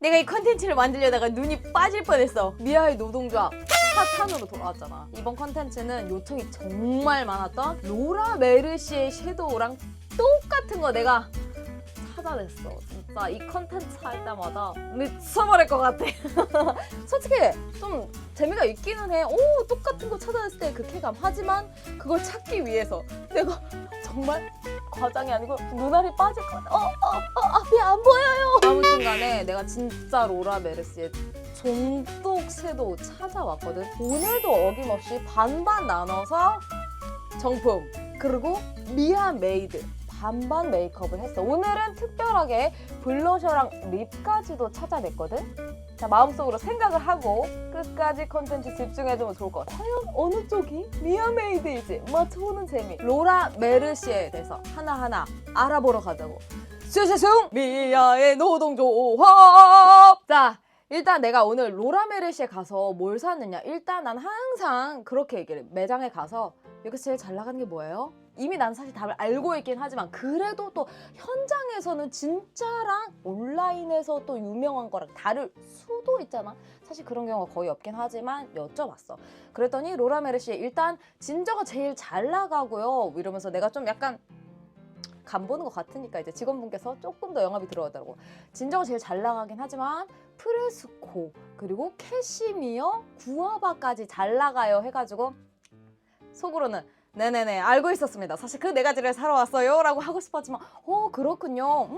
내가 이 컨텐츠를 만들려다가 눈이 빠질 뻔했어. 미아의 노동조합 사탄으로 돌아왔잖아. 이번 컨텐츠는 요청이 정말 많았던 로라 메르시의 섀도우랑 똑같은 거 내가 찾아냈어. 진짜 이 컨텐츠 할 때마다 미쳐버릴 것 같아. 솔직히 좀 재미가 있기는 해. 오, 똑같은 거 찾아냈을 때 그 쾌감. 하지만 그걸 찾기 위해서 내가 정말 과장이 아니고 눈알이 빠질 것 같아. 앞이 안 보여요. 아무튼 간에 내가 진짜 로라 메르시의 좀독 섀도우 찾아왔거든. 오늘도 어김없이 반반 나눠서 정품 그리고 미아 메이드 반반 메이크업을 했어. 오늘은 특별하게 블러셔랑 립까지도 찾아냈거든. 자, 마음속으로 생각을 하고 끝까지 컨텐츠 집중해주면 좋을 것 같아. 과연 어느 쪽이 미아 메이드이지 맞춰보는 재미. 로라 메르시에 대해서 하나하나 알아보러 가자고. 슈슈슝 미아의 노동조합. 자, 일단 내가 오늘 로라 메르시에 가서 뭘 샀느냐. 일단 난 항상 그렇게 얘기를 해. 매장에 가서 여기서 제일 잘 나가는 게 뭐예요? 이미 난 사실 답을 알고 있긴 하지만 그래도 또 현장에서는 진짜랑 온라인에서 또 유명한 거랑 다를 수도 있잖아. 사실 그런 경우가 거의 없긴 하지만 여쭤봤어. 그랬더니 로라 메르시 일단 진저가 제일 잘 나가고요 이러면서 내가 좀 약간 간 보는 것 같으니까 이제 직원분께서 조금 더 영업이 들어가더라고. 진저가 제일 잘 나가긴 하지만 프레스코 그리고 캐시미어 구아바까지 잘 나가요 해가지고 속으로는 네네네 알고 있었습니다. 사실 그 네 가지를 사러 왔어요 라고 하고 싶었지만 그렇군요.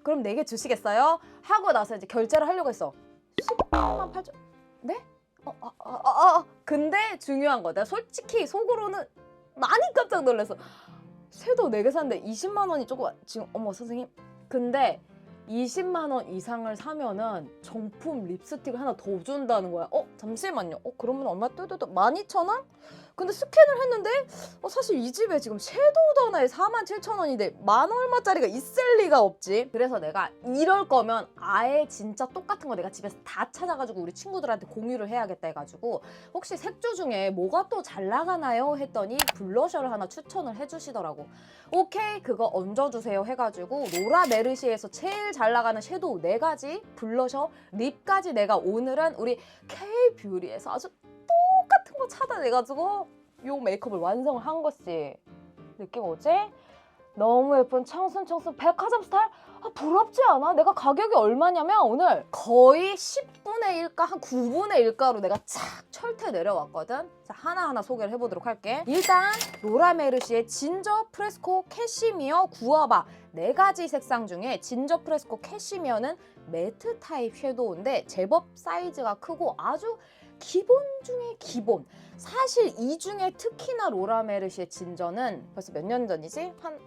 그럼 4개 주시겠어요? 하고 나서 이제 결제를 하려고 했어. 10만 8천 네? 근데 중요한 거 내가 솔직히 속으로는 많이 깜짝 놀랐어. 섀도우 4개 샀는데 20만 원이 조금 지금 어머 선생님 근데 20만 원 이상을 사면은 정품 립스틱을 하나 더 준다는 거야. 잠시만요. 그러면 얼마 뚜두두 12,000원? 근데 스캔을 했는데 사실 이 집에 지금 섀도우 하나에 47,000원인데 만 얼마짜리가 있을 리가 없지. 그래서 내가 이럴 거면 아예 진짜 똑같은 거 내가 집에서 다 찾아가지고 우리 친구들한테 공유를 해야겠다 해가지고 혹시 색조 중에 뭐가 또 잘 나가나요? 했더니 블러셔를 하나 추천을 해주시더라고. 오케이 그거 얹어주세요 해가지고 로라 메르시에서 제일 잘 나가는 섀도우 4가지 블러셔 립까지 내가 오늘은 우리 K-뷰리에서 아주 똑같은 거 찾아내가지고 요 메이크업을 완성을 한 것이 느낌 오지? 너무 예쁜 청순 백화점 스타일? 부럽지 않아? 내가 가격이 얼마냐면 오늘 거의 10분의 1가 한 9분의 1가로 내가 착 철퇴 내려왔거든. 자, 하나하나 소개를 해보도록 할게. 일단 로라 메르시의 진저, 프레스코, 캐시미어, 구아바 4가지 색상 중에 진저, 프레스코, 캐시미어는 매트 타입 섀도우인데 제법 사이즈가 크고 아주 기본 중에 기본. 사실 이 중에 특히나 로라 메르시의 진저는 벌써 몇 년 전이지? 한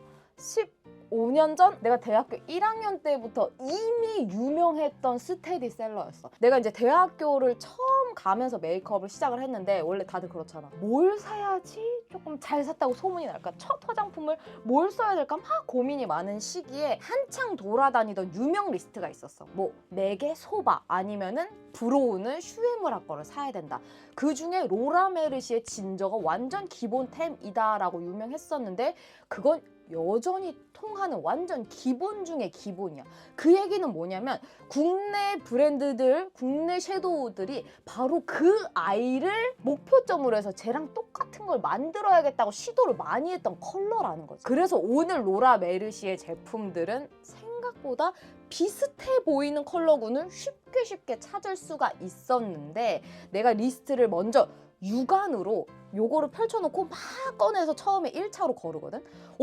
15년 전? 내가 대학교 1학년 때부터 이미 유명했던 스테디셀러였어. 내가 이제 대학교를 처음 가면서 메이크업을 시작을 했는데 원래 다들 그렇잖아. 뭘 사야지 조금 잘 샀다고 소문이 날까? 첫 화장품을 뭘 써야 될까? 막 고민이 많은 시기에 한창 돌아다니던 유명 리스트가 있었어. 뭐 내게 소바 아니면은 브로우는 슈에무라 거를 사야 된다. 그 중에 로라 메르시의 진저가 완전 기본템이다 라고 유명했었는데 그건 여전히 통하는 완전 기본 중에 기본이야. 그 얘기는 뭐냐면 국내 브랜드들, 국내 섀도우들이 바로 그 아이를 목표점으로 해서 쟤랑 똑같은 걸 만들어야겠다고 시도를 많이 했던 컬러라는 거지. 그래서 오늘 로라 메르시의 제품들은 생각보다 비슷해 보이는 컬러군을 쉽게 찾을 수가 있었는데 내가 리스트를 먼저 육안으로 요거를 펼쳐놓고 막 꺼내서 처음에 1차로 거르거든?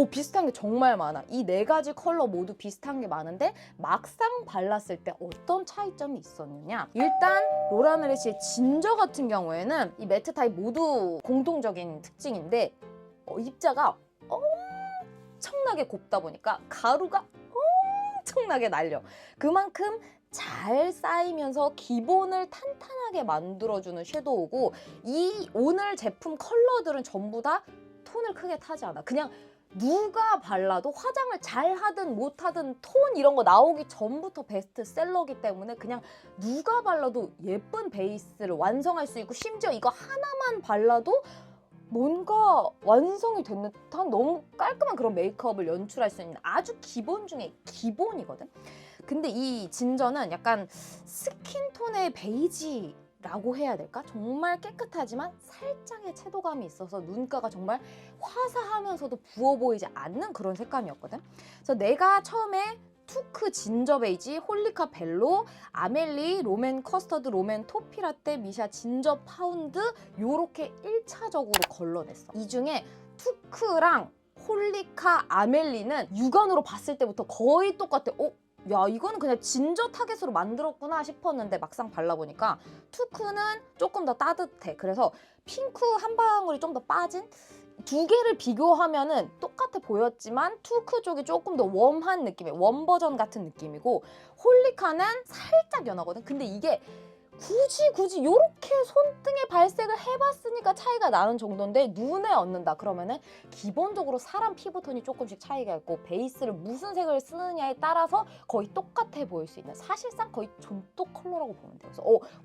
비슷한 게 정말 많아. 이 4가지 컬러 모두 비슷한 게 많은데 막상 발랐을 때 어떤 차이점이 있었느냐? 일단 로라 메르시의 진저 같은 경우에는 이 매트 타입 모두 공통적인 특징인데 입자가 엄청나게 곱다 보니까 가루가 엄청나게 날려. 그만큼 잘 쌓이면서 기본을 탄탄하게 만들어주는 섀도우고 이 오늘 제품 컬러들은 전부 다 톤을 크게 타지 않아. 그냥 누가 발라도 화장을 잘 하든 못하든 톤 이런 거 나오기 전부터 베스트셀러기 때문에 그냥 누가 발라도 예쁜 베이스를 완성할 수 있고 심지어 이거 하나만 발라도 뭔가 완성이 된 듯한 너무 깔끔한 그런 메이크업을 연출할 수 있는 아주 기본 중에 기본이거든. 근데 이 진저는 약간 스킨톤의 베이지라고 해야 될까? 정말 깨끗하지만 살짝의 채도감이 있어서 눈가가 정말 화사하면서도 부어 보이지 않는 그런 색감이었거든. 그래서 내가 처음에 투크 진저 베이지, 홀리카 벨로, 아멜리, 롬앤 커스터드, 롬앤 토피라떼, 미샤 진저 파운드 요렇게 1차적으로 걸러냈어. 이 중에 투크랑 홀리카, 아멜리는 육안으로 봤을 때부터 거의 똑같아. 야, 이거는 그냥 진저 타겟으로 만들었구나 싶었는데 막상 발라보니까 투크는 조금 더 따뜻해. 그래서 핑크 한 방울이 좀 더 빠진? 두 개를 비교하면은 똑같아 보였지만 투크 쪽이 조금 더 웜한 느낌의 웜 버전 같은 느낌이고, 홀리카는 살짝 연하거든. 근데 이게 굳이 요렇게 손등에 발색을 해봤으니까 차이가 나는 정도인데 눈에 얹는다 그러면은 기본적으로 사람 피부톤이 조금씩 차이가 있고 베이스를 무슨 색을 쓰느냐에 따라서 거의 똑같아 보일 수 있는, 사실상 거의 존똑 컬러라고 보면 돼요. 그래서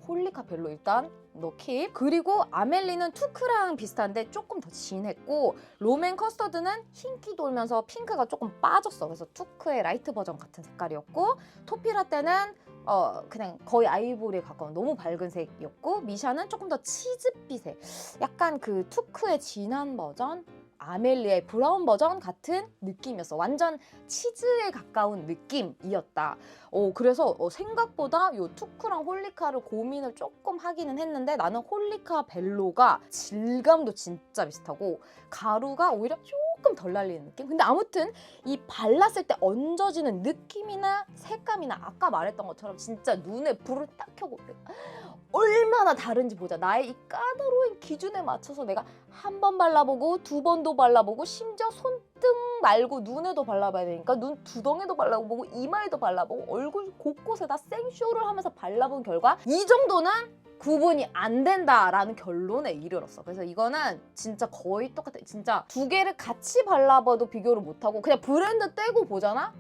홀리카 벨로 일단 너 킵. 그리고 아멜리는 투크랑 비슷한데 조금 더 진했고, 롬앤 커스터드는 흰기 돌면서 핑크가 조금 빠졌어. 그래서 투크의 라이트 버전 같은 색깔이었고, 토피라떼는 그냥 거의 아이보리에 가까운 너무 밝은 색이었고, 미샤는 조금 더 치즈빛의 약간 그 투크의 진한 버전, 아멜리의 브라운 버전 같은 느낌이었어. 완전 치즈에 가까운 느낌이었다. 그래서 생각보다 요 투크랑 홀리카를 고민을 조금 하기는 했는데 나는 홀리카 벨로가 질감도 진짜 비슷하고 가루가 오히려 조금 덜 날리는 느낌? 근데 아무튼 이 발랐을 때 얹어지는 느낌이나 색감이나 아까 말했던 것처럼 진짜 눈에 불을 딱 켜고 얼마나 다른지 보자. 나의 이 까다로운 기준에 맞춰서 내가 한 번 발라보고 두 번도 발라보고 심지어 손등 말고 눈에도 발라봐야 되니까 눈 두덩이도 발라보고 이마에도 발라보고 얼굴 곳곳에다 생쇼를 하면서 발라본 결과 이 정도는 구분이 안 된다라는 결론에 이르렀어. 그래서 이거는 진짜 거의 똑같아. 진짜 두 개를 같이 발라봐도 비교를 못하고 그냥 브랜드 떼고 보잖아?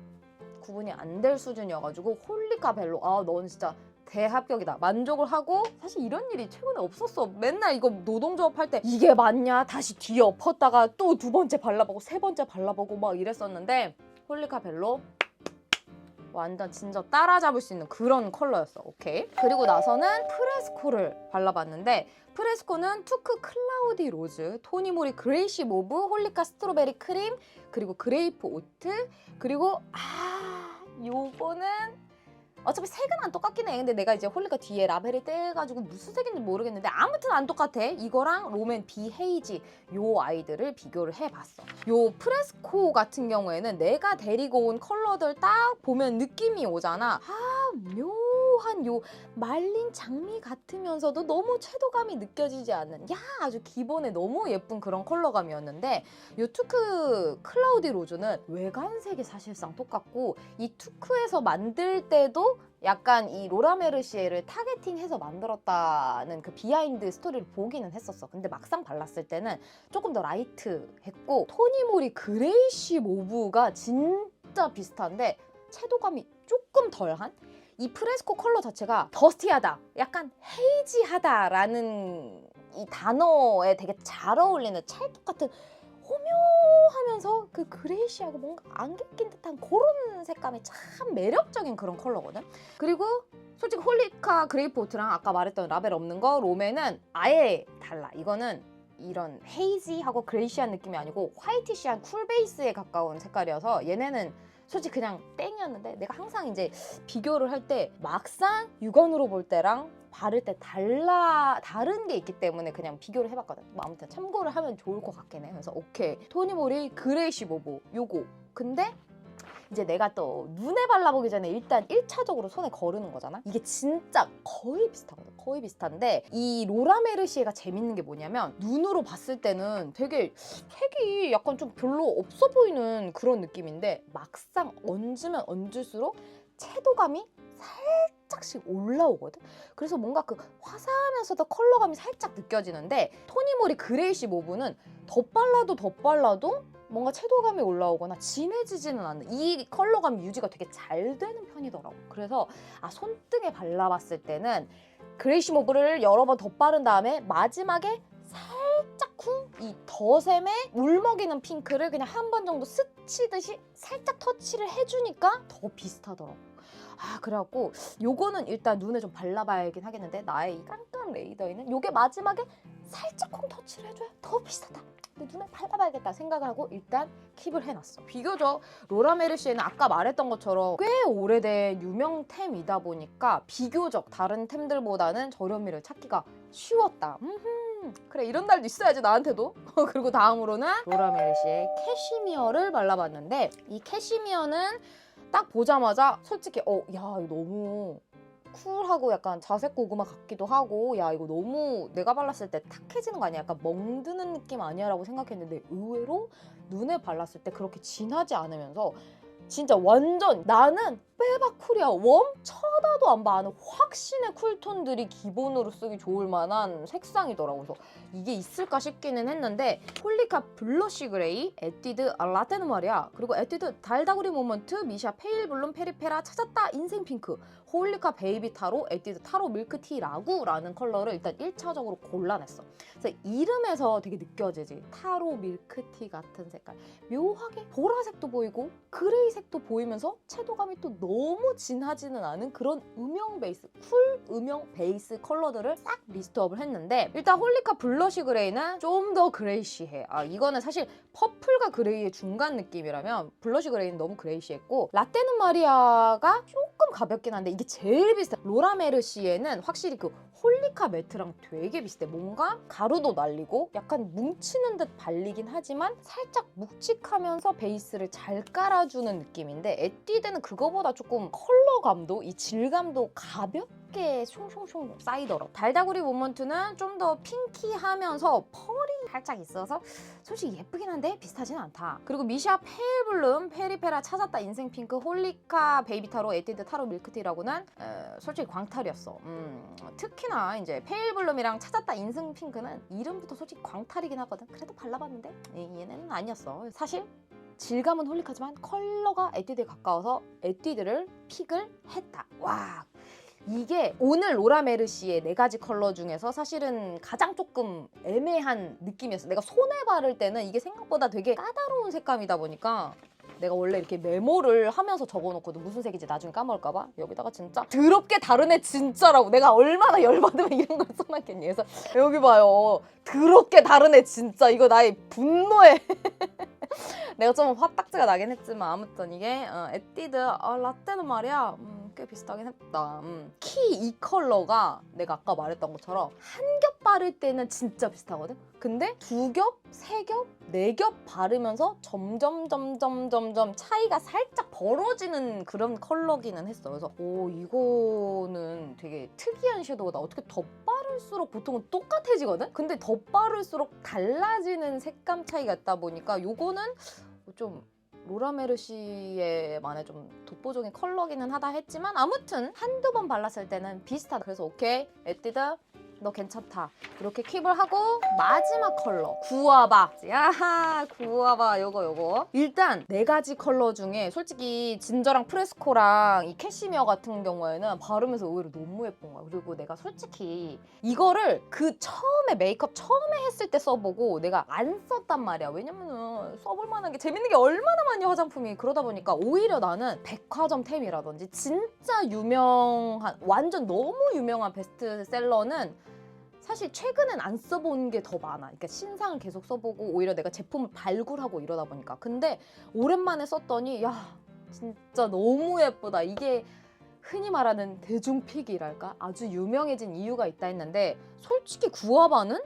구분이 안 될 수준이어가지고 홀리카 벨로, 넌 진짜 대합격이다. 만족을 하고, 사실 이런 일이 최근에 없었어. 맨날 이거 노동조합 할 때 이게 맞냐? 다시 뒤에 엎었다가 또 두 번째 발라보고 세 번째 발라보고 막 이랬었는데 홀리카 벨로 완전 진짜 따라잡을 수 있는 그런 컬러였어. 오케이. 그리고 나서는 프레스코를 발라봤는데, 프레스코는 투크 클라우디 로즈, 토니모리 그레이시 모브, 홀리카 스트로베리 크림, 그리고 그레이프 오트, 그리고 요거는 어차피 색은 안 똑같긴 해. 근데 내가 이제 홀리카 뒤에 라벨을 떼가지고 무슨 색인지 모르겠는데 아무튼 안 똑같아. 이거랑 롬앤 비 헤이지 요 아이들을 비교를 해봤어. 요 프레스코 같은 경우에는 내가 데리고 온 컬러들 딱 보면 느낌이 오잖아. 묘한 요 말린 장미 같으면서도 너무 채도감이 느껴지지 않는, 아주 기본에 너무 예쁜 그런 컬러감이었는데, 요 투크 클라우디 로즈는 외관색이 사실상 똑같고 이 투크에서 만들 때도 약간 이 로라 메르시에를 타겟팅해서 만들었다는 그 비하인드 스토리를 보기는 했었어. 근데 막상 발랐을 때는 조금 더 라이트했고, 토니모리 그레이시 모브가 진짜 비슷한데 채도감이 조금 덜한? 이 프레스코 컬러 자체가 더스티하다, 약간 헤이지하다라는 이 단어에 되게 잘 어울리는 찰떡 같은 호묘하면서 그 그레이시하고 뭔가 안개 낀 듯한 그런 색감이 참 매력적인 그런 컬러거든. 그리고 솔직히 홀리카 그레이프오트랑 아까 말했던 라벨 없는 거 롬에는 아예 달라. 이거는 이런 헤이지하고 그레이시한 느낌이 아니고 화이티시한 쿨베이스에 가까운 색깔이어서 얘네는 솔직히 그냥 땡이었는데, 내가 항상 이제 비교를 할 때 막상 육안으로 볼 때랑 바를 때 다른 게 있기 때문에 그냥 비교를 해봤거든. 뭐 아무튼 참고를 하면 좋을 것 같긴 해. 그래서 오케이, 토니모리 그레이시 모브 요거. 근데 이제 내가 또 눈에 발라보기 전에 일단 1차적으로 손에 거르는 거잖아. 이게 진짜 거의 비슷하거든. 거의 비슷한데 이 로라 메르시에가 재밌는 게 뭐냐면, 눈으로 봤을 때는 되게 색이 약간 좀 별로 없어 보이는 그런 느낌인데 막상 얹으면 얹을수록 채도감이 살짝씩 올라오거든. 그래서 뭔가 그 화사하면서도 컬러감이 살짝 느껴지는데, 토니모리 그레이시 모브는 덧발라도 뭔가 채도감이 올라오거나 진해지지는 않는 이 컬러감 유지가 되게 잘 되는 편이더라고. 그래서 손등에 발라봤을 때는 그레이시 모브를 여러 번 덧바른 다음에 마지막에 살짝 이 더샘에 울먹이는 핑크를 그냥 한 번 정도 스치듯이 살짝 터치를 해주니까 더 비슷하더라고. 그래갖고 요거는 일단 눈에 좀 발라봐야긴 하겠는데 나의 이 깜깜 레이더에는 요게 마지막에 살짝 콩 터치를 해줘야 더 비슷하다. 근데 눈에 발라봐야겠다 생각을 하고 일단 킵을 해놨어. 비교적 로라 메르시에는 아까 말했던 것처럼 꽤 오래된 유명템이다 보니까 비교적 다른 템들보다는 저렴미를 찾기가 쉬웠다. 그래, 이런 날도 있어야지 나한테도. 그리고 다음으로는 로라 메르시의 캐시미어를 발라봤는데 이 캐시미어는 딱 보자마자 솔직히 야 이거 너무 쿨하고 약간 자색 고구마 같기도 하고 야 이거 너무 내가 발랐을 때 탁해지는 거 아니야? 약간 멍드는 느낌 아니야? 라고 생각했는데 의외로 눈에 발랐을 때 그렇게 진하지 않으면서 진짜 완전 나는 빼박 쿨이야. 웜 쳐다도 안 봐. 아는 확신의 쿨톤들이 기본으로 쓰기 좋을 만한 색상이더라고. 그래서 이게 있을까 싶기는 했는데 홀리카 블러쉬 그레이, 에뛰드 라떼는 말이야. 그리고 에뛰드 달다구리 모먼트, 미샤 페일 블룸 페리페라 찾았다 인생 핑크, 홀리카 베이비 타로, 에뛰드 타로 밀크티 라구라는 컬러를 일단 1차적으로 골라냈어. 그래서 이름에서 되게 느껴지지. 타로 밀크티 같은 색깔. 묘하게 보라색도 보이고 그레이색도 보이면서 채도감이 또 너무 진하지는 않은 그런 음영 베이스, 쿨 음영 베이스 컬러들을 싹 리스트업을 했는데 일단 홀리카 블러쉬 그레이는 좀 더 그레이시해. 이거는 사실 퍼플과 그레이의 중간 느낌이라면 블러쉬 그레이는 너무 그레이시했고 라떼는 마리아가 조금 가볍긴 한데 이게 제일 비슷해. 로라 메르시에는 확실히 그 홀리카 매트랑 되게 비슷해. 뭔가 가루도 날리고 약간 뭉치는 듯 발리긴 하지만 살짝 묵직하면서 베이스를 잘 깔아주는 느낌인데 에뛰드는 그거보다 조금 컬러감도 이 질감도 가볍게 숑숑숑 쌓이더라고. 달다구리 모먼트는 좀 더 핑키하면서 펄이 살짝 있어서 솔직히 예쁘긴 한데 비슷하진 않다. 그리고 미샤 페일 블룸 페리페라 찾았다 인생 핑크, 홀리카 베이비 타로, 에뛰드 타로 밀크티라고는 솔직히 광탈이었어. 특히나 이제 페일 블룸이랑 찾았다 인생 핑크는 이름부터 솔직히 광탈이긴 하거든. 그래도 발라봤는데 얘네는 아니었어. 사실 질감은 홀리카지만 컬러가 에뛰드에 가까워서 에뛰드를 픽을 했다. 와, 이게 오늘 로라 메르시의 4가지 컬러 중에서 사실은 가장 조금 애매한 느낌이었어. 내가 손에 바를 때는 이게 생각보다 되게 까다로운 색감이다 보니까 내가 원래 이렇게 메모를 하면서 적어놓거든. 무슨 색인지 나중에 까먹을까봐. 여기다가 진짜 더럽게 다르네 진짜라고. 내가 얼마나 열받으면 이런 걸 써놨겠니. 그래서 여기 봐요. 더럽게 다르네 진짜. 이거 나의 분노의 내가 좀 화딱지가 나긴 했지만 아무튼 이게 에뛰드 라떼는 말이야 꽤 비슷하긴 했다. 키 이 컬러가 내가 아까 말했던 것처럼 한 겹 바를 때는 진짜 비슷하거든? 근데 2겹, 3겹, 4겹 바르면서 점점 차이가 살짝 벌어지는 그런 컬러기는 했어. 그래서 이거는 되게 특이한 섀도우다. 어떻게 덧바를수록 보통은 똑같아지거든? 근데 덧바를수록 달라지는 색감 차이가 있다 보니까 요거는 좀 로라 메르시의 만의 좀 독보적인 컬러기는 하다 했지만 아무튼 한두 번 발랐을 때는 비슷하다. 그래서 오케이 에뛰드 너 괜찮다. 이렇게 킵을 하고 마지막 컬러 구아바. 야하 구아바 요거 일단 4가지 컬러 중에 솔직히 진저랑 프레스코랑 이 캐시미어 같은 경우에는 바르면서 의외로 너무 예쁜 거야. 그리고 내가 솔직히 이거를 그 처음에 메이크업 처음에 했을 때 써보고 내가 안 썼단 말이야. 왜냐면은 써볼 만한 게 재밌는 게 얼마나 많이 화장품이. 그러다 보니까 오히려 나는 백화점템이라든지 진짜 유명한 완전 너무 유명한 베스트셀러는 사실 최근엔 안 써본 게 더 많아. 그러니까 신상을 계속 써보고 오히려 내가 제품을 발굴하고 이러다 보니까. 근데 오랜만에 썼더니 야 진짜 너무 예쁘다. 이게 흔히 말하는 대중픽이랄까? 아주 유명해진 이유가 있다 했는데 솔직히 구아바는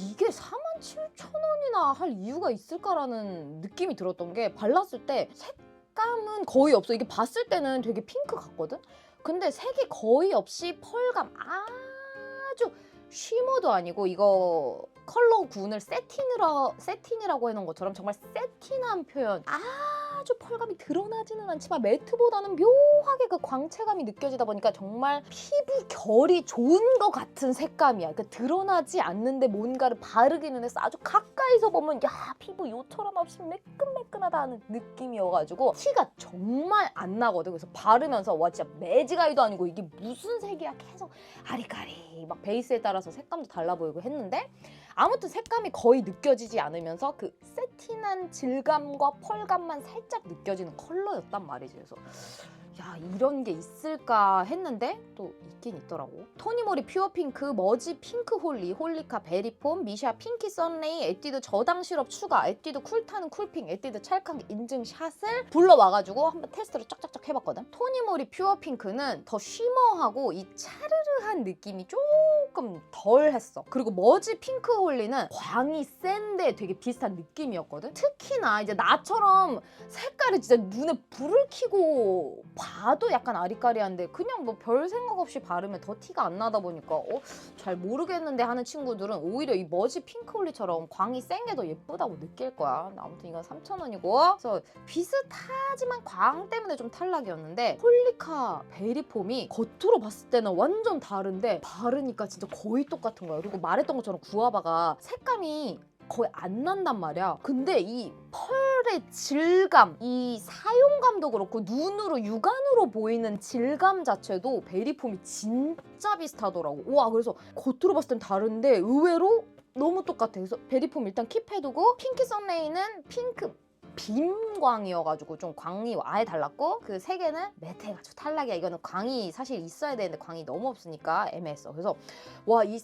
이게 47,000원이나 할 이유가 있을까라는 느낌이 들었던 게 발랐을 때 색감은 거의 없어. 이게 봤을 때는 되게 핑크 같거든? 근데 색이 거의 없이 펄감 아주 쉬머도 아니고 이거 컬러 군을 세틴이라고 해놓은 것처럼 정말 세틴한 표현. 아주 펄감이 드러나지는 않지만 매트보다는 묘하게 그 광채감이 느껴지다 보니까 정말 피부 결이 좋은 것 같은 색감이야. 그러니까 드러나지 않는데 뭔가를 바르기는 했어. 아주 가까이서 보면 야 피부 요철함 없이 매끈매끈하다 하는 느낌이어가지고 티가 정말 안 나거든. 그래서 바르면서 와 진짜 매직아이도 아니고 이게 무슨 색이야 계속 아리까리 막 베이스에 따라서 색감도 달라 보이고 했는데 아무튼 색감이 거의 느껴지지 않으면서 그 세틴한 질감과 펄감만 살짝 느껴지는 컬러였단 말이지. 그래서 야, 이런 게 있을까 했는데 또 있긴 있더라고. 토니모리 퓨어 핑크, 머지 핑크 홀리, 홀리카 베리폼, 미샤 핑키 선레이, 에뛰드 저당 시럽 추가, 에뛰드 쿨타는 쿨핑, 에뛰드 찰칵 인증 샷을 불러와가지고 한번 테스트를 쫙쫙쫙 해봤거든. 토니모리 퓨어 핑크는 더 쉬머하고 이 차르르한 느낌이 조금 덜 했어. 그리고 머지 핑크 홀리는 광이 센데 되게 비슷한 느낌이었거든. 특히나 이제 나처럼 색깔이 진짜 눈에 불을 켜고 봐도 약간 아리까리한데 그냥 뭐 별 생각 없이 바르면 더 티가 안 나다 보니까 잘 모르겠는데 하는 친구들은 오히려 이 머지 핑크홀리처럼 광이 센 게 더 예쁘다고 느낄 거야. 아무튼 이건 3,000원이고 그래서 비슷하지만 광 때문에 좀 탈락이었는데 홀리카 베리폼이 겉으로 봤을 때는 완전 다른데 바르니까 진짜 거의 똑같은 거야. 그리고 말했던 것처럼 구아바가 색감이 거의 안 난단 말이야. 근데 이 펄의 질감, 이 사용감도 그렇고 눈으로 육안으로 보이는 질감 자체도 베리폼이 진짜 비슷하더라고. 와, 그래서 겉으로 봤을 땐 다른데 의외로 너무 똑같아. 그래서 베리폼 일단 킵해두고 핑키 선레이는 핑크 빔광이어가지고 좀 광이 아예 달랐고 그 세 개는 매트해가지고 탈락이야. 이거는 광이 사실 있어야 되는데 광이 너무 없으니까 애매했어. 그래서 와, 이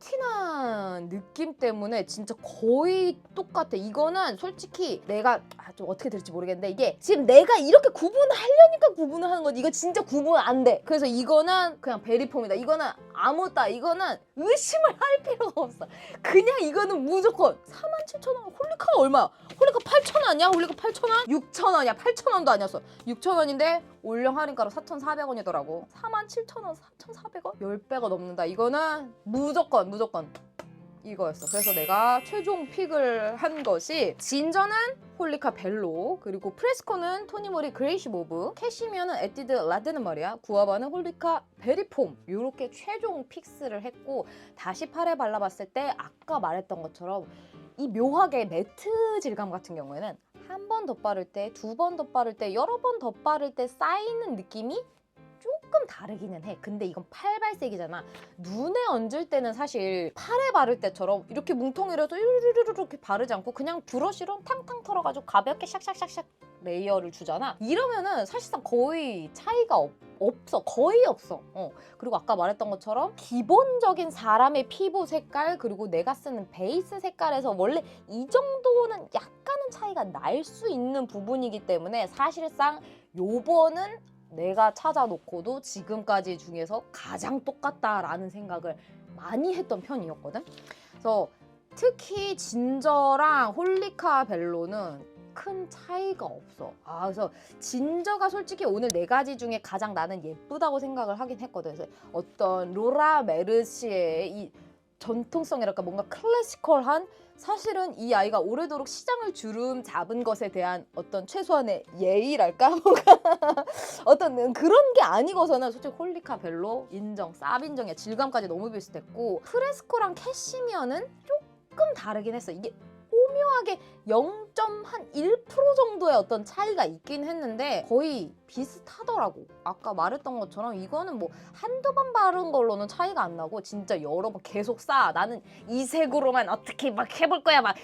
세팅한 느낌 때문에 진짜 거의 똑같아. 이거는 솔직히 내가 좀 어떻게 될지 모르겠는데 이게 지금 내가 이렇게 구분하려니까 구분을 하는 거지. 이거 진짜 구분 안 돼. 그래서 이거는 그냥 베리폼이다. 이거는 아무다. 이거는 의심을 할 필요가 없어. 그냥 이거는 무조건 47,000원. 홀리카가 얼마야? 홀리카 8,000원 아니야? 홀리카 8,000원? 6,000원이야. 8,000원도 아니었어. 6,000원인데 올영 할인가로 4,400원이더라고. 47,000원, 4,400원? 10배가 넘는다. 이거는 무조건 이거였어. 그래서 내가 최종 픽을 한 것이 진저는 홀리카 벨로, 그리고 프레스코는 토니모리 그레이시 모브, 캐시미어는 에뛰드 라데는 말이야. 구아바는 홀리카 베리폼. 이렇게 최종 픽스를 했고 다시 팔에 발라봤을 때 아까 말했던 것처럼 이 묘하게 매트 질감 같은 경우에는 한 번 더 바를 때, 두 번 더 바를 때, 여러 번 더 바를 때 쌓이는 느낌이 조금 다르기는 해. 근데 이건 팔발색이잖아. 눈에 얹을 때는 사실 팔에 바를 때처럼 이렇게 뭉텅이라도 이렇게 바르지 않고 그냥 브러쉬로 탕탕 털어가지고 가볍게 샥샥샥샥 레이어를 주잖아. 이러면은 사실상 거의 차이가 없어. 거의 없어. 그리고 아까 말했던 것처럼 기본적인 사람의 피부 색깔 그리고 내가 쓰는 베이스 색깔에서 원래 이 정도는 약간은 차이가 날 수 있는 부분이기 때문에 사실상 요번은 내가 찾아놓고도 지금까지 중에서 가장 똑같다라는 생각을 많이 했던 편이었거든. 그래서 특히 진저랑 홀리카 벨로는 큰 차이가 없어. 그래서 진저가 솔직히 오늘 4가지 중에 가장 나는 예쁘다고 생각을 하긴 했거든. 그래서 어떤 로라 메르시의 이 전통성이랄까 뭔가 클래시컬한, 사실은 이 아이가 오래도록 시장을 주름 잡은 것에 대한 어떤 최소한의 예의랄까? 뭔가 어떤 그런 게 아니고서는 솔직히 홀리카 벨로 인정, 쌉 인정이야. 질감까지 너무 비슷했고 프레스코랑 캐시미어는 조금 다르긴 했어. 이게 오묘하게 0.1% 정도의 어떤 차이가 있긴 했는데 거의 비슷하더라고. 아까 말했던 것처럼 이거는 뭐 한두 번 바른 걸로는 차이가 안 나고 진짜 여러 번 계속 쌓아. 나는 이 색으로만 어떻게 막 해볼 거야. 막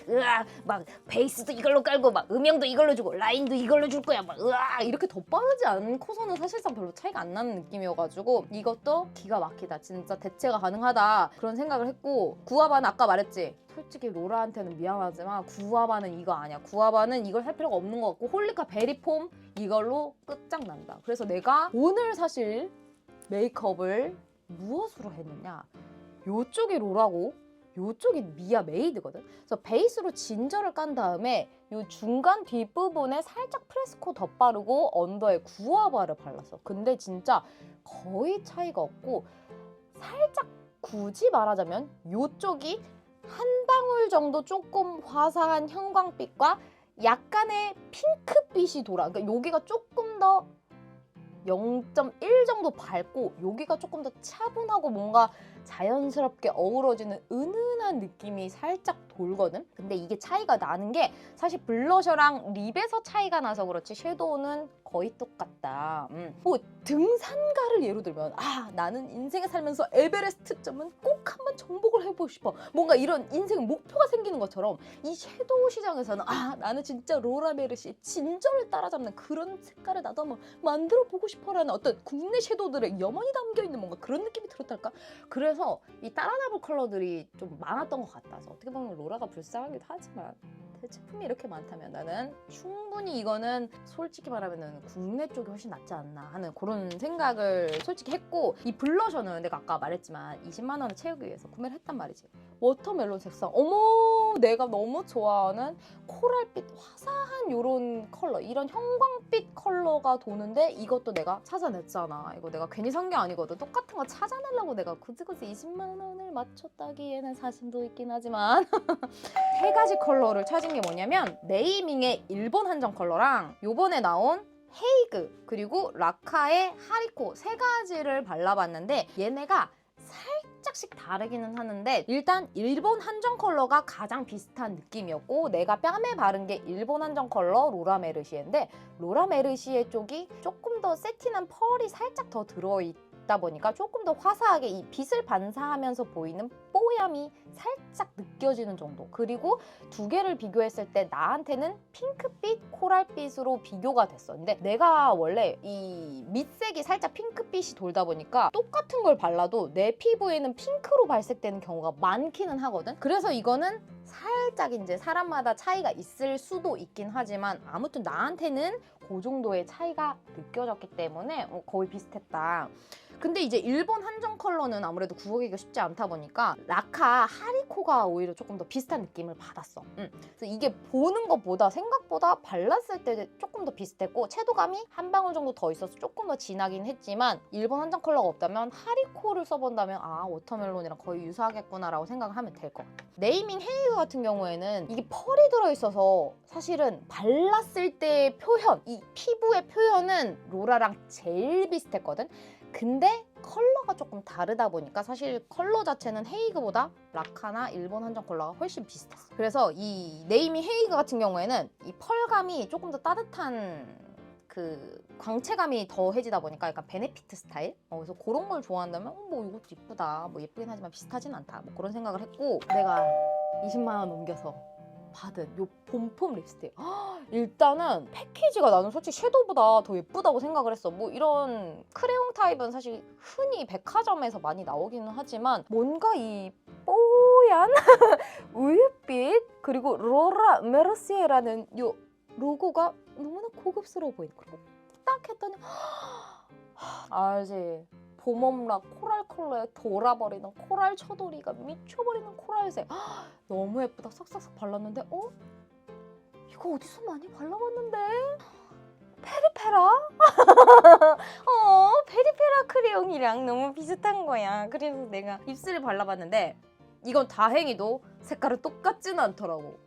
베이스도 이걸로 깔고 막 음영도 이걸로 주고 라인도 이걸로 줄 거야. 막 이렇게 덧바르지 않고서는 사실상 별로 차이가 안 나는 느낌이어가지고 이것도 기가 막히다. 진짜 대체가 가능하다. 그런 생각을 했고 구아바는 아까 말했지. 솔직히 로라한테는 미안하지만 구아바는 이거 아니야. 구아바는 이걸 할 필요가 없는 것 같고 홀리카 베리폼 이걸로 끝장난다. 그래서 내가 오늘 사실 메이크업을 무엇으로 했느냐, 요쪽이 로라고 요쪽이 미아 메이드거든. 그래서 베이스로 진저를 깐 다음에 요 중간 뒷부분에 살짝 프레스코 덧바르고 언더에 구아바를 발랐어. 근데 진짜 거의 차이가 없고 살짝 굳이 말하자면 요쪽이 한 방울 정도 조금 화사한 형광빛과 약간의 핑크빛이 돌아. 그러니까 여기가 조금 더 0.1 정도 밝고 여기가 조금 더 차분하고 뭔가 자연스럽게 어우러지는 은은한 느낌이 살짝 돌거든? 근데 이게 차이가 나는 게 사실 블러셔랑 립에서 차이가 나서 그렇지 섀도우는 거의 똑같다. 뭐 등산가를 예로 들면 나는 인생에 살면서 에베레스트점은 꼭 한번 정복을 해보고 싶어. 뭔가 이런 인생 목표가 생기는 것처럼 이 섀도우 시장에서는 나는 진짜 로라 메르시의 진저를 따라잡는 그런 색깔을 나도 한번 만들어보고 싶어라는 어떤 국내 섀도우들의 염원이 담겨있는 뭔가 그런 느낌이 들었달까? 그래서 이 따라잡을 컬러들이 좀 많았던 것 같다. 그래서 어떻게 보면 로라가 불쌍하기도 하지만 제품이 이렇게 많다면 나는 충분히 이거는 솔직히 말하면 국내 쪽이 훨씬 낫지 않나 하는 그런 생각을 솔직히 했고, 이 블러셔는 내가 아까 말했지만 20만 원을 채우기 위해서 구매를 했단 말이지. 워터멜론 색상, 어머 내가 너무 좋아하는 코랄빛 화사한 요런 컬러, 이런 형광빛 컬러가 도는데 이것도 내가 찾아냈잖아. 이거 내가 괜히 산 게 아니거든. 똑같은 거 찾아내려고 내가 굳이 20만 원을 맞췄다기에는 사심도 있긴 하지만 세 가지 컬러를 찾은 게 뭐냐면 네이밍의 일본 한정 컬러랑 요번에 나온 헤이그 그리고 라카의 하리코 세 가지를 발라봤는데 얘네가 살짝씩 다르기는 하는데 일단 일본 한정 컬러가 가장 비슷한 느낌이었고, 내가 뺨에 바른 게 일본 한정 컬러 로라 메르시에인데 로라 메르시에 쪽이 조금 더 세틴한 펄이 살짝 더 들어있다 보니까 조금 더 화사하게 이 빛을 반사하면서 보이는 뽀얀이 살짝 느껴지는 정도. 그리고 두 개를 비교했을 때 나한테는 핑크빛, 코랄빛으로 비교가 됐어. 근데 내가 원래 이 밑색이 살짝 핑크빛이 돌다 보니까 똑같은 걸 발라도 내 피부에는 핑크로 발색되는 경우가 많기는 하거든. 그래서 이거는 살짝 이제 사람마다 차이가 있을 수도 있긴 하지만 아무튼 나한테는 그 정도의 차이가 느껴졌기 때문에 거의 비슷했다. 근데 이제 일본 한정 컬러는 아무래도 구하기가 쉽지 않다 보니까 라카 하리코가 오히려 조금 더 비슷한 느낌을 받았어. 그래서 이게 보는 것보다 생각보다 발랐을 때 조금 더 비슷했고 채도감이 한 방울 정도 더 있어서 조금 더 진하긴 했지만 일본 한정 컬러가 없다면 하리코를 써본다면 워터멜론이랑 거의 유사하겠구나라고 생각을 하면 될 것 같아. 네이밍 헤이그 같은 경우에는 이게 펄이 들어있어서 사실은 발랐을 때의 표현, 이 피부의 표현은 로라랑 제일 비슷했거든. 근데 컬러가 조금 다르다 보니까 사실 컬러 자체는 헤이그보다 라카나 일본 한정 컬러가 훨씬 비슷했어. 그래서 이 네이밍 헤이그 같은 경우에는 이 펄감이 조금 더 따뜻한 그 광채감이 더해지다 보니까 약간 베네피트 스타일? 그래서 그런 걸 좋아한다면 뭐 이것도 이쁘다. 뭐 예쁘긴 하지만 비슷하진 않다. 뭐 그런 생각을 했고, 내가 20만 원 넘겨서 받은 요 봄폼 립스틱, 일단은 패키지가 나는 솔직히 섀도우보다 더 예쁘다고 생각을 했어. 뭐 이런 크레용 타입은 사실 흔히 백화점에서 많이 나오기는 하지만 뭔가 이 뽀얀 우유빛 그리고 로라 메르시에라는 요 로고가 너무나 고급스러워 보이는 거야. 딱 했더니 알지? 봄엄라 코랄 컬러에 돌아버리는 코랄 처돌이가 미쳐버리는 코랄색. 너무 예쁘다. 싹싹싹 발랐는데 이거 어디서 많이 발라봤는데? 페리페라? 페리페라 크레용이랑 너무 비슷한 거야. 그래서 내가 입술에 발라봤는데 이건 다행히도 색깔은 똑같지는 않더라고.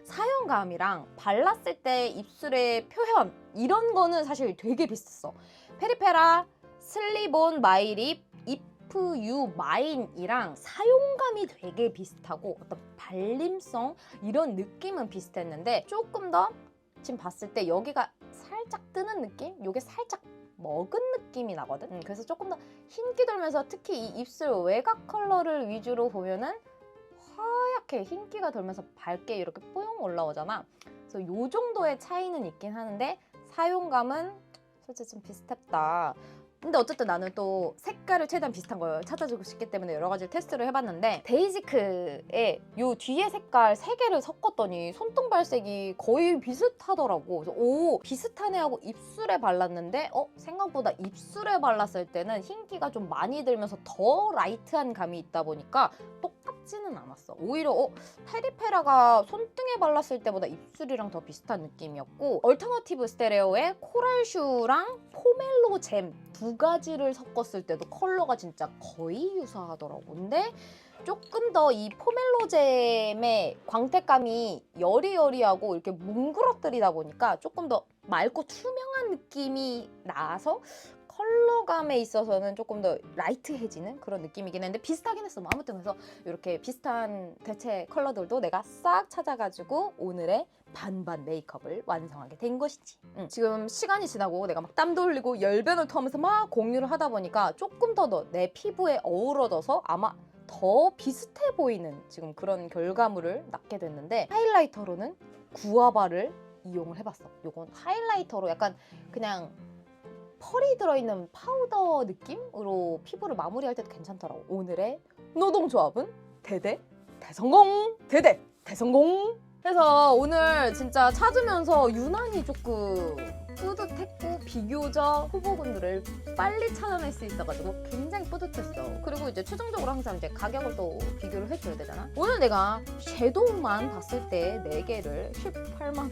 사용감이랑 발랐을 때 입술의 표현 이런 거는 사실 되게 비슷했어. 페리페라 슬립온 마이립 이프 유 마인이랑 사용감이 되게 비슷하고 어떤 발림성 이런 느낌은 비슷했는데 조금 더 지금 봤을 때 여기가 살짝 뜨는 느낌? 이게 살짝 먹은 느낌이 나거든. 그래서 조금 더 흰기 돌면서 특히 이 입술 외곽 컬러를 위주로 보면은 하얗게 흰기가 돌면서 밝게 이렇게 뽀용 올라오잖아. 그래서 이 정도의 차이는 있긴 하는데 사용감은 솔직히 좀 비슷했다. 근데 어쨌든 나는 또 색깔을 최대한 비슷한 걸 찾아주고 싶기 때문에 여러 가지 테스트를 해봤는데 데이지크의 요 뒤에 색깔 3개를 섞었더니 손등발색이 거의 비슷하더라고. 그래서 비슷하네 하고 입술에 발랐는데 생각보다 입술에 발랐을 때는 흰기가 좀 많이 들면서 더 라이트한 감이 있다 보니까 똑같은 작지는 않았어. 오히려 페리페라가 손등에 발랐을 때보다 입술이랑 더 비슷한 느낌이었고 얼터너티브 스테레오의 코랄슈랑 포멜로 잼 두 가지를 섞었을 때도 컬러가 진짜 거의 유사하더라고. 근데 조금 더 이 포멜로 잼의 광택감이 여리여리하고 이렇게 뭉그러뜨리다 보니까 조금 더 맑고 투명한 느낌이 나서 컬러감에 있어서는 조금 더 라이트해지는 그런 느낌이긴 했는데 비슷하긴 했어. 뭐 아무튼 그래서 이렇게 비슷한 대체 컬러들도 내가 싹 찾아가지고 오늘의 반반 메이크업을 완성하게 된 것이지. 지금 시간이 지나고 내가 막 땀도 흘리고 열변을 토하면서 막 공유를 하다 보니까 조금 더 내 피부에 어우러져서 아마 더 비슷해 보이는 지금 그런 결과물을 낳게 됐는데 하이라이터로는 구아바를 이용을 해봤어. 요건 하이라이터로 약간 그냥 펄이 들어있는 파우더 느낌으로 피부를 마무리할 때도 괜찮더라고. 오늘의 노동조합은 대대 대성공! 대대 대성공! 그래서 오늘 진짜 찾으면서 유난히 조금 뿌듯했고 비교적 후보군들을 빨리 찾아낼 수 있어가지고 굉장히 뿌듯했어. 그리고 이제 최종적으로 항상 이제 가격을 또 비교를 해줘야 되잖아. 오늘 내가 섀도우만 봤을 때 4개를 18만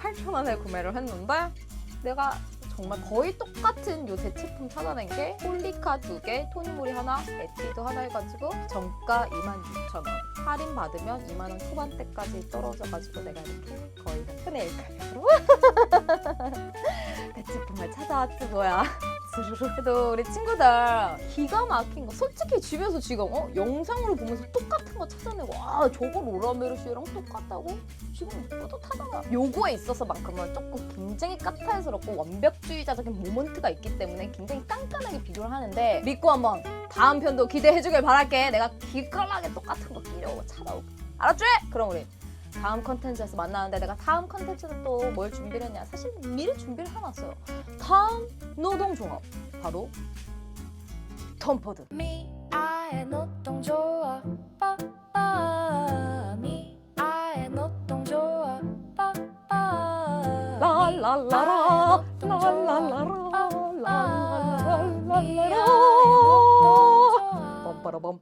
8천 원에 구매를 했는데 내가 정말 거의 똑같은 요 대체품 찾아낸 게 홀리카 2개, 토니모리 하나, 에뛰드 하나 해가지고 정가 26,000원. 할인 받으면 2만 원 초반대까지 떨어져가지고 내가 이렇게 거의 흔히 가격으로 대체품을 찾아왔지 뭐야. 그래도 우리 친구들 기가 막힌 거 솔직히 집에서 지금 영상으로 보면서 똑같은 거 찾아내고 저거 로라메르시랑 똑같다고? 지금 뿌듯하잖아. 요거에 있어서만큼은 조금 굉장히 까탈스럽고 완벽주의자적인 모먼트가 있기 때문에 굉장히 깐깐하게 비교를 하는데 믿고 한번 다음 편도 기대해주길 바랄게. 내가 기깔나게 똑같은 거 끼려고 찾아올게. 알았지? 그럼 우리 다음 컨텐츠에서 만나는데 내가 다음 컨텐츠는 또 뭘 준비를 했냐. 사실 미리 준비를 해놨어요. 다음 노동종합 바로 톰포드. 미아의 노동조합 미아의 노동조합 라라라라 라라라라 라라라라 빰빠라밤.